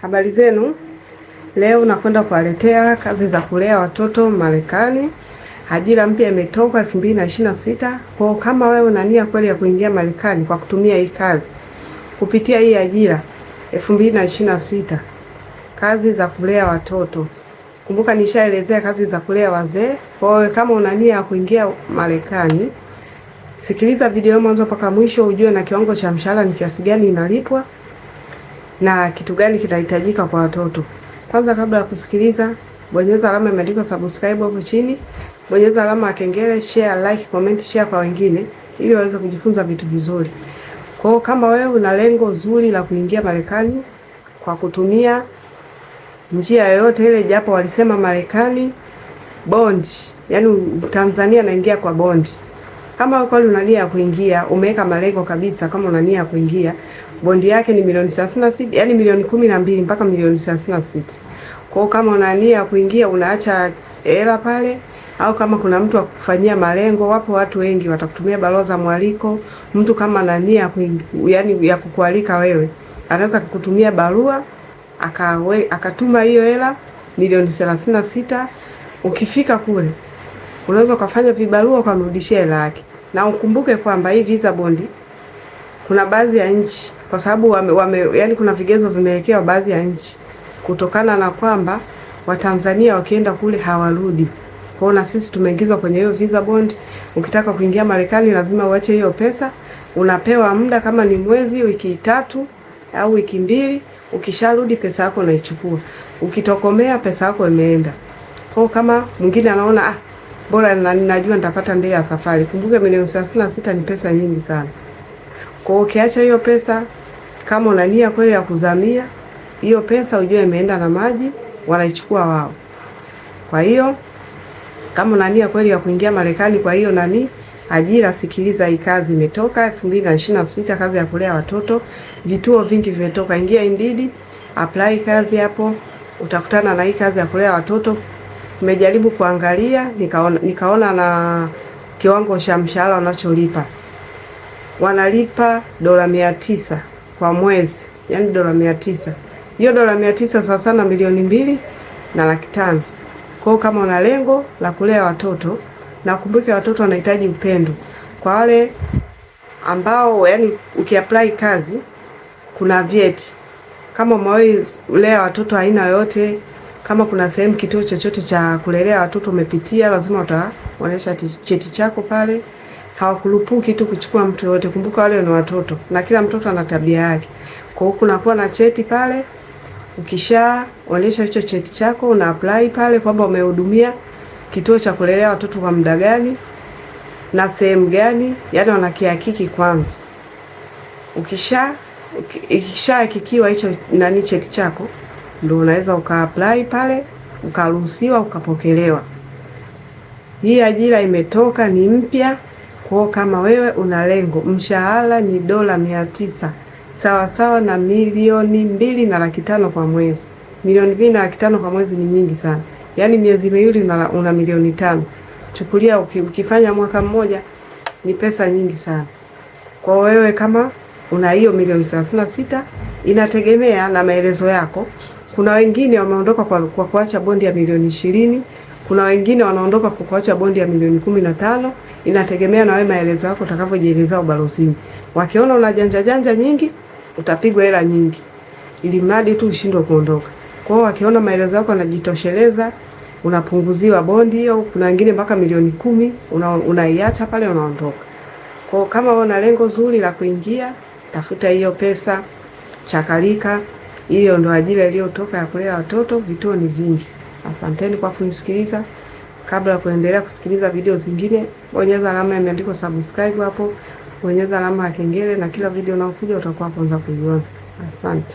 Habari zenu. Leo nakwenda kuwaletea kazi za kulea watoto Marekani. Ajira mpya imetoka 2026. Kwa kama wewe una nia kweli ya kuingia Marekani kwa kutumia hii kazi, kupitia hii ajira 2026, kazi za kulea watoto. Kumbuka nishaelezea kazi za kulea wazee. Kwa hiyo kama una nia ya kuingia Marekani, sikiliza video mwanzo mpaka mwisho ujue na kiwango cha mshahara ni kiasi gani inalipwa na kitu gani kinahitajika kwa watoto. Kwanza kabla ya kusikiliza, bonyeza alama imeandikwa subscribe hapo chini, bonyeza alama ya kengele, share, like, comment, share kwa wengine ili waweze kujifunza vitu vizuri. Kwa hiyo kama wewe una lengo zuri la kuingia Marekani kwa kutumia njia yoyote ile, japo walisema Marekani bond, yani Tanzania anaingia kwa bond. Kama kweli una nia ya kuingia, umeweka malengo kabisa, kama una nia ya kuingia, bondi yake ni milioni 36, yani milioni 12 mpaka milioni 36. Kwa kama una nia ya kuingia, unaacha hela pale, au kama kuna mtu akufanyia malengo, wapo watu wengi watakutumia barua za mwaliko. Mtu kama ana nia yani ya kukualika wewe, anaweza kukutumia barua akatuma hiyo hela milioni 36. Ukifika kule unaweza ukafanya vibarua ukamrudishia hela yake. Na ukumbuke kwamba hii visa bondi, kuna baadhi ya nchi, kwa sababu yani kuna vigezo vimewekewa baadhi ya nchi kutokana na kwamba Watanzania wakienda kule hawarudi. Kwa hiyo na sisi tumeingizwa kwenye hiyo visa bond. Ukitaka kuingia Marekani lazima uache hiyo pesa. Unapewa muda kama ni mwezi, wiki 3 au wiki 2. Ukisharudi pesa yako unaichukua. Ukitokomea pesa yako imeenda. Kwa hiyo kama mwingine anaona bora ninajua nitapata mbele ya safari. Kumbuke milioni 36 ni pesa nyingi sana. Kwa hiyo ukiacha hiyo pesa, kama una nia kweli ya kuzamia, hiyo pesa ujue imeenda na maji, wanaichukua wao. Kwa hiyo kama una nia kweli ya kuingia Marekani, kwa hiyo ajira, sikiliza hii kazi imetoka 2026, kazi ya kulea watoto. Vituo vingi vimetoka, ingia Indeed, apply kazi hapo, utakutana na hii kazi ya kulea watoto. Nimejaribu kuangalia, nikaona na kiwango cha mshahara wanacholipa. Wanalipa $900 kwa mwezi, yani $900. Hiyo $900 sawa sana milioni 2.5 laki. Kwa kama una lengo la kulea watoto, na kumbuke watoto wanahitaji upendo. Kwa wale ambao yani ukiapply kazi kuna vyeti. Kama umewahi kulea watoto aina yoyote, kama kuna sehemu kituo chochote cha kulelea watoto umepitia, lazima utaonyesha cheti chako pale. Hawakurupuki tu kuchukua mtu yote. Kumbuka wale ni watoto na kila mtoto ana tabia yake. Kwa hiyo kunakuwa na cheti pale. Ukishaonyesha hicho cheti chako, una apply pale kwamba umehudumia kituo cha kulelea watoto kwa muda gani na sehemu gani, yani wanakihakiki kwanza. Ikishahakikiwa hicho cheti chako, ndio unaweza ukaapply pale, ukaruhusiwa, ukapokelewa. Hii ajira imetoka, ni mpya. Kwa kama wewe una lengo, mshahara ni $900 sawa na milioni 2.5 laki kwa mwezi. Milioni 2.5 laki kwa mwezi ni nyingi sana. Yaani miezi miwili una milioni 5. Chukulia ukifanya mwaka mmoja ni pesa nyingi sana. Kwa wewe kama una hiyo milioni 36, inategemea na maelezo yako. Kuna wengine wameondoka kwa kuacha bondi ya milioni 20. Kuna wengine wanaondoka kwa kuacha bondi ya milioni 15. Inategemea na wewe maelezo yako utakavyojieleza ubalozini. Wakiona una janja nyingi, utapigwa hela nyingi, ili mradi tu ushindwe kuondoka. Kwa hiyo wakiona maelezo yako yanajitosheleza, unapunguziwa bondi hiyo. Kuna wengine mpaka milioni 10 unaiacha pale, unaondoka. Kwa hiyo kama una lengo zuri la kuingia, tafuta hiyo pesa, chakalika. Hiyo ndo ajira iliyotoka ya kulea watoto. Vituo ni vingi. Asanteni kwa kunisikiliza. Kabla ya kuendelea kusikiliza video zingine, bonyeza alama imeandikwa subscribe hapo, bonyeza alama ya kengele, na kila video inayokuja utakuwa kwanza kuiona. Asante.